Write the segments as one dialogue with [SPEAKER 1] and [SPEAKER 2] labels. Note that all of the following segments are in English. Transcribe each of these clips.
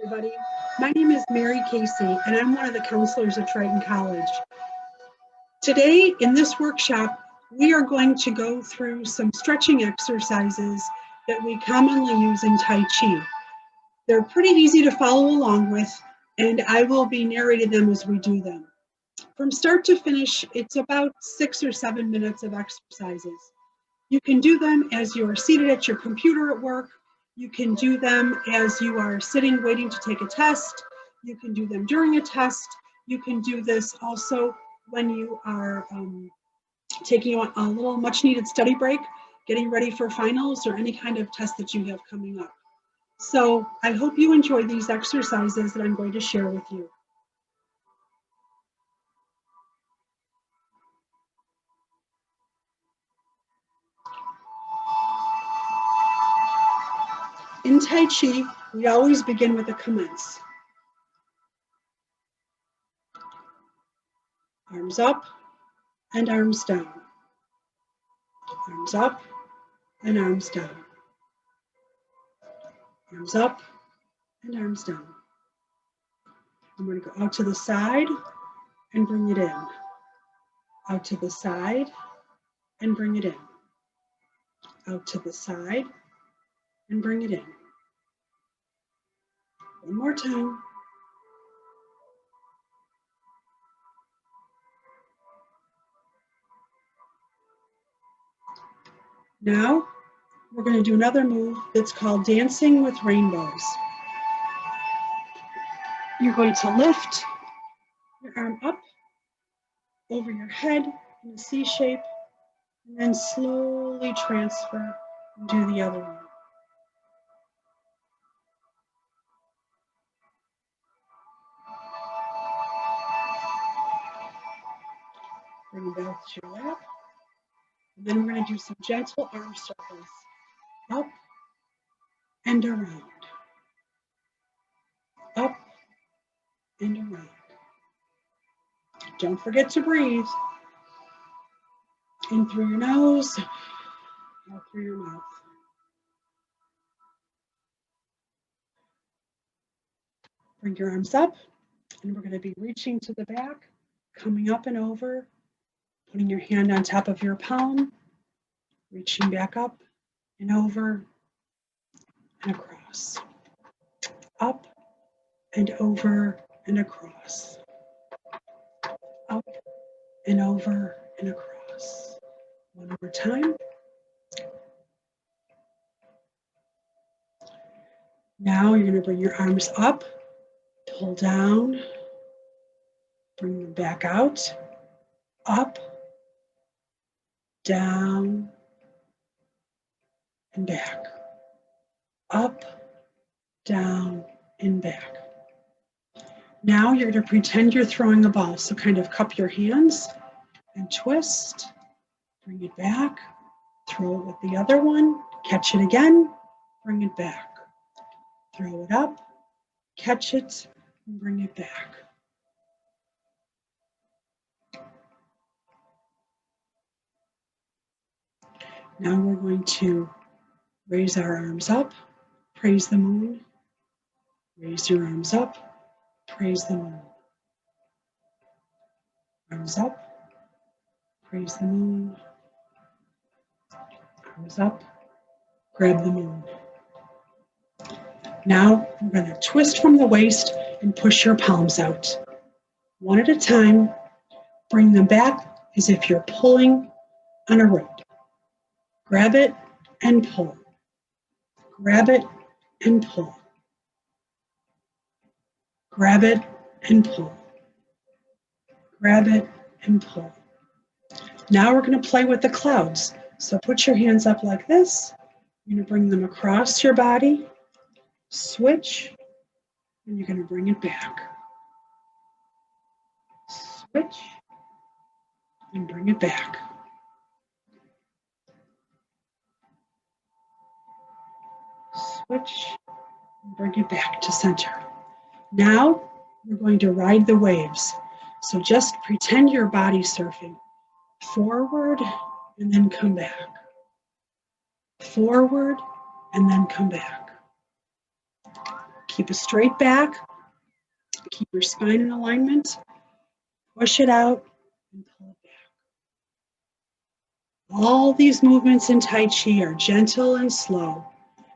[SPEAKER 1] everybody. My name is Mary Casey, and I'm one of the counselors at Triton College. Today, in this workshop, we are going to go through some stretching exercises that we commonly use in Tai Chi. They're pretty easy to follow along with, and I will be narrating them as we do them. From start to finish, it's about 6 or 7 minutes of exercises. You can do them as you are seated at your computer at work. You can do them as you are sitting waiting to take a test. You can do them during a test. You can do this also when you are taking a little much needed study break, getting ready for finals or any kind of test that you have coming up. So I hope you enjoy these exercises that I'm going to share with you. In Tai Chi, we always begin with a commence. Arms up and arms down. Arms up and arms down. Arms up and arms down. I'm going to go out to the side and bring it in. Out to the side and bring it in. Out to the side and bring it in. One more time. Now, we're going to do another move that's called Dancing with Rainbows. You're going to lift your arm up over your head in a C shape, and then slowly transfer and do the other one. Bring it back to your lap. And then we're going to do some gentle arm circles. Up and around. Up and around. Don't forget to breathe. In through your nose, out through your mouth. Bring your arms up, and we're going to be reaching to the back, coming up and over, putting your hand on top of your palm, reaching back up and over and across. Up and over and across. Up and over and across. One more time. Now you're going to bring your arms up, pull down, bring them back out, up, down, and back. Up, down, and back. Now you're going to pretend you're throwing a ball. So kind of cup your hands and twist, bring it back, throw it with the other one, catch it again, bring it back. Throw it up, catch it, and bring it back. Now we're going to raise our arms up, praise the moon. Raise your arms up, praise the moon. Arms up, praise the moon. Arms up, grab the moon. Now we're going to twist from the waist and push your palms out. One at a time, bring them back as if you're pulling on a rope. Grab it and pull. Grab it and pull. Grab it and pull. Grab it and pull. Now we're going to play with the clouds. So put your hands up like this. You're going to bring them across your body. Switch, and you're going to bring it back. Switch, and bring it back. Switch, and bring it back to center. Now, we're going to ride the waves. So just pretend you're body surfing. Forward, and then come back. Forward, and then come back. Keep a straight back. Keep your spine in alignment. Push it out and pull it back. All these movements in Tai Chi are gentle and slow.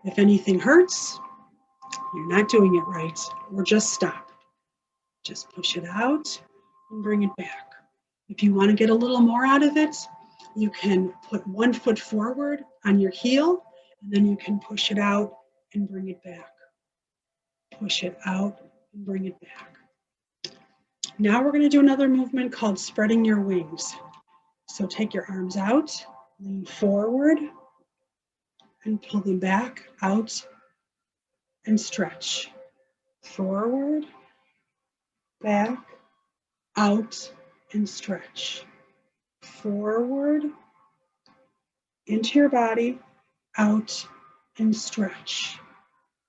[SPEAKER 1] If anything hurts, you're not doing it right, or just stop. Just push it out and bring it back. If you want to get a little more out of it, you can put one foot forward on your heel, and then you can push it out and bring it back. Push it out and bring it back. Now we're going to do another movement called spreading your wings. So take your arms out, lean forward, and pull them back, out, and stretch. Forward, back, out, and stretch. Forward, into your body, out, and stretch.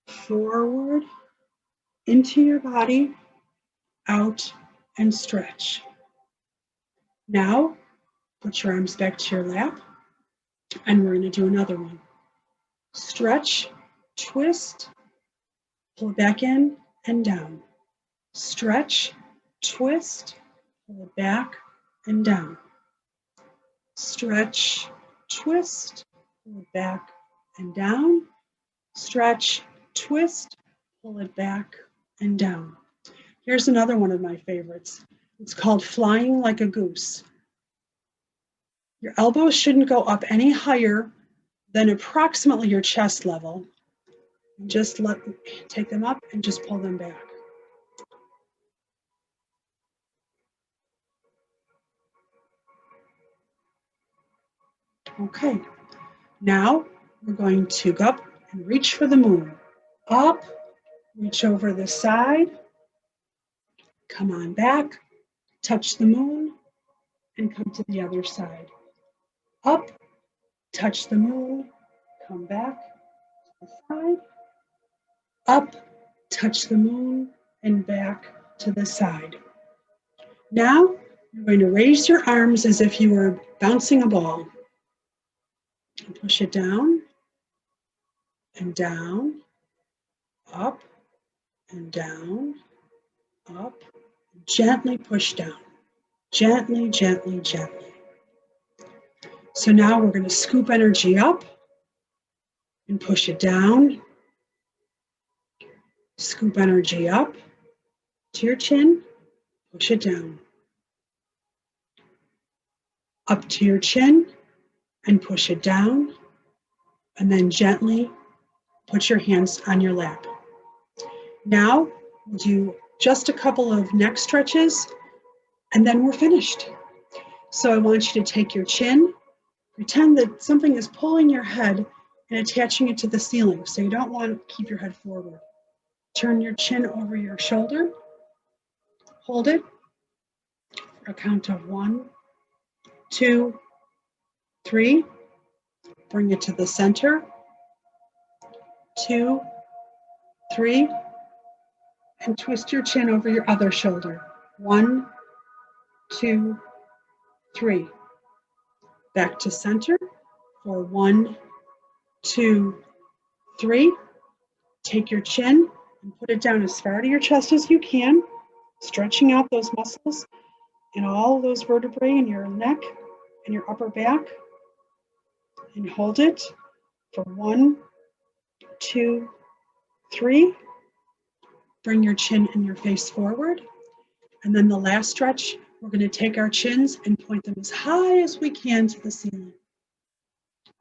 [SPEAKER 1] Forward, into your body, out, and stretch. Now, put your arms back to your lap, and we're going to do another one. Stretch, twist, pull it back in and down. Stretch, twist, pull it back and down. Stretch, twist, pull it back and down. Stretch, twist, pull it back and down. Here's another one of my favorites. It's called flying like a goose. Your elbows shouldn't go up any higher than approximately your chest level. Just take them up and just pull them back. Okay, now we're going to go up and reach for the moon. Up, reach over the side, come on back, touch the moon, and come to the other side. Up, touch the moon, come back to the side. Up, touch the moon, and back to the side. Now, you're going to raise your arms as if you were bouncing a ball. And push it down, and down, up, and down, up. Gently push down. Gently, gently, gently. So now we're going to scoop energy up and push it down. Scoop energy up to your chin, push it down. Up to your chin and push it down. And then gently put your hands on your lap. Now we'll do just a couple of neck stretches and then we're finished. So I want you to take your chin, pretend that something is pulling your head and attaching it to the ceiling. So you don't want to keep your head forward. Turn your chin over your shoulder. Hold it for a count of 1, 2, 3. Bring it to the center. 2, 3. And twist your chin over your other shoulder. 1, 2, 3. Back to center for 1, 2, 3. Take your chin and put it down as far to your chest as you can, stretching out those muscles and all those vertebrae in your neck and your upper back. And hold it for 1, 2, 3. Bring your chin and your face forward. And then the last stretch, we're going to take our chins and point them as high as we can to the ceiling.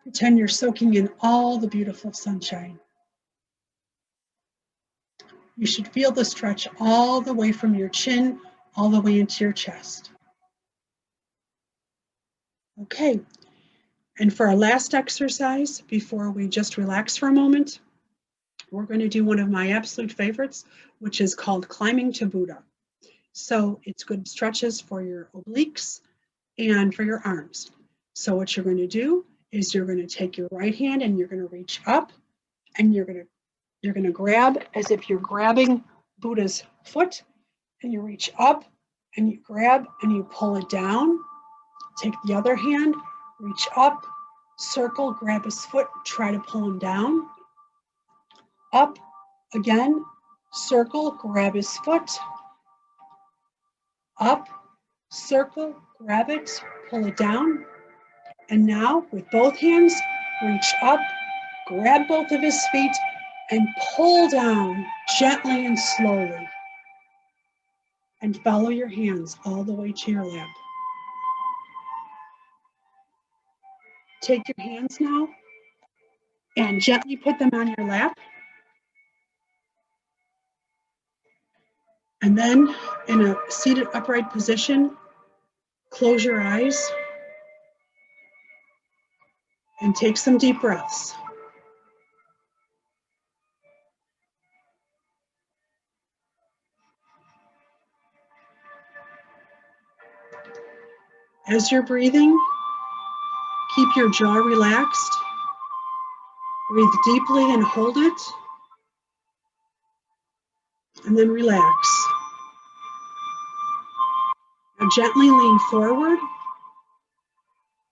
[SPEAKER 1] Pretend you're soaking in all the beautiful sunshine. You should feel the stretch all the way from your chin, all the way into your chest. Okay, and for our last exercise, before we just relax for a moment, we're going to do one of my absolute favorites, which is called climbing to Buddha. So it's good stretches for your obliques and for your arms. So what you're going to do is you're going to take your right hand and you're going to reach up and you're going to grab as if you're grabbing Buddha's foot, and you reach up and you grab and you pull it down. Take the other hand, reach up, circle, grab his foot, try to pull him down. Up again, circle, grab his foot, up, circle, grab it, pull it down. And now with both hands, reach up, grab both of his feet and pull down gently and slowly. And follow your hands all the way to your lap. Take your hands now and gently put them on your lap. And then in a seated upright position, close your eyes and take some deep breaths. As you're breathing, keep your jaw relaxed. Breathe deeply and hold it. And then relax. Now gently lean forward,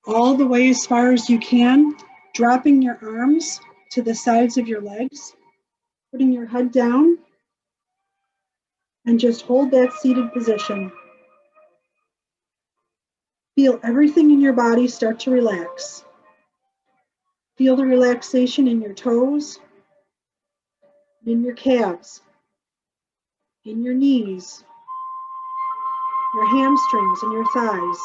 [SPEAKER 1] all the way as far as you can, dropping your arms to the sides of your legs, putting your head down, and just hold that seated position. Feel everything in your body start to relax. Feel the relaxation in your toes, in your calves, in your knees, your hamstrings and your thighs,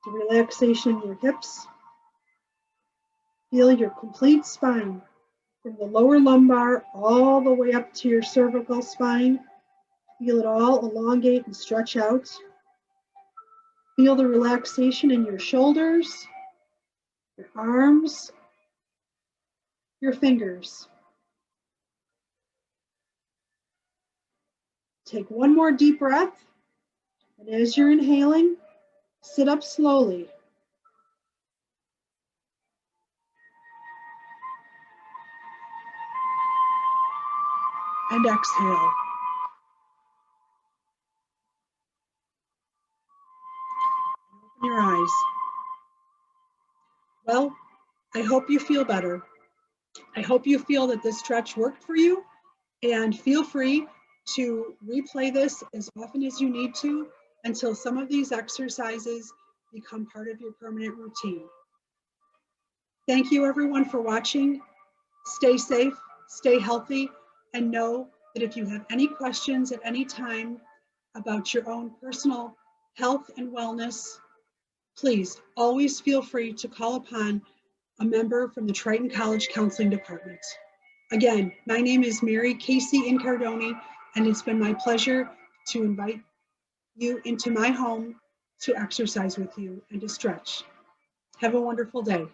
[SPEAKER 1] the relaxation in your hips. Feel your complete spine from the lower lumbar all the way up to your cervical spine. Feel it all elongate and stretch out. Feel the relaxation in your shoulders, your arms, your fingers. Take one more deep breath, and as you're inhaling, sit up slowly. And exhale. Open your eyes. Well, I hope you feel better. I hope you feel that this stretch worked for you, and feel free to replay this as often as you need to until some of these exercises become part of your permanent routine. Thank you everyone for watching. Stay safe, stay healthy, and know that if you have any questions at any time about your own personal health and wellness, please always feel free to call upon a member from the Triton College Counseling Department. Again, my name is Mary Casey Incardoni, and it's been my pleasure to invite you into my home to exercise with you and to stretch. Have a wonderful day.